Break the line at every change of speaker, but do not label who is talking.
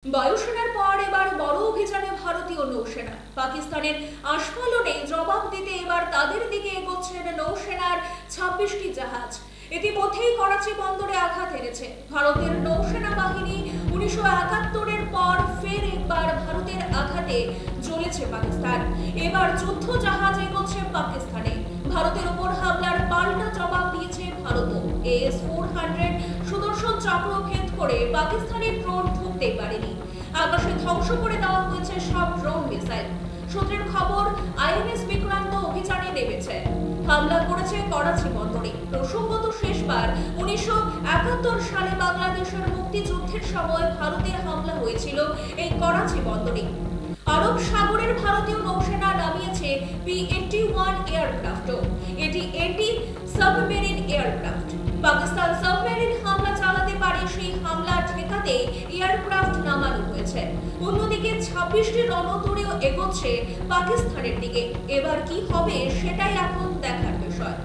বায়ুসেনার পর এবার বড় অভিযানে ভারতীয় নৌসেনা। পাকিস্তানের আস্ফালনে জবাব দিতে এবার তাদের দিকে এগোচ্ছেন নৌসেনার 26টি জাহাজ। ইতিমধ্যেই করাচি বন্দরে আঘাত এনেছে ভারতের নৌসেনা বাহিনী। 1971-এর পর ফের একবার ভারতের আঘাতে জ্বলেছে পাকিস্তান। এবার যুদ্ধ জাহাজ এগোচ্ছে পাকিস্তানে। ভারতের উপর হামলার পাল্টা জবাব দিয়েছে ভারতও। AS-400 সুদর্শন চক্র ভেদ করে পাকিস্তানি ড্রোন ঢুকতে পারেনি। আকাশে ধ্বংস করে দেওয়া হয়েছে সব ড্রোন মিসাইল। সূত্রের খবর, INS বিক্রান্ত অভিযানে নেমেছে। হামলা করেছে করাচি বন্দরে। প্রসঙ্গত, শেষবার 1971 সালে বাংলাদেশের মুক্তিযুদ্ধের সময় ভারতের হামলা হয়েছিল এই করাচি বন্দরে। আরব সাগরের ভারতীয় নৌসেনা নামিয়েছে P-81 এয়ারক্রাফট। এটি anti submarine aircraft. Pakistan submarine হামলা চালাতে পারে, সেই হামলা ঠেকাতে এয়ারক্রাফট নামানো হয়েছে। অন্যদিকে 26টি রণতরীও এগোচ্ছে পাকিস্তানের দিকে। এবার কি হবে সেটাই এখন দেখার বিষয়।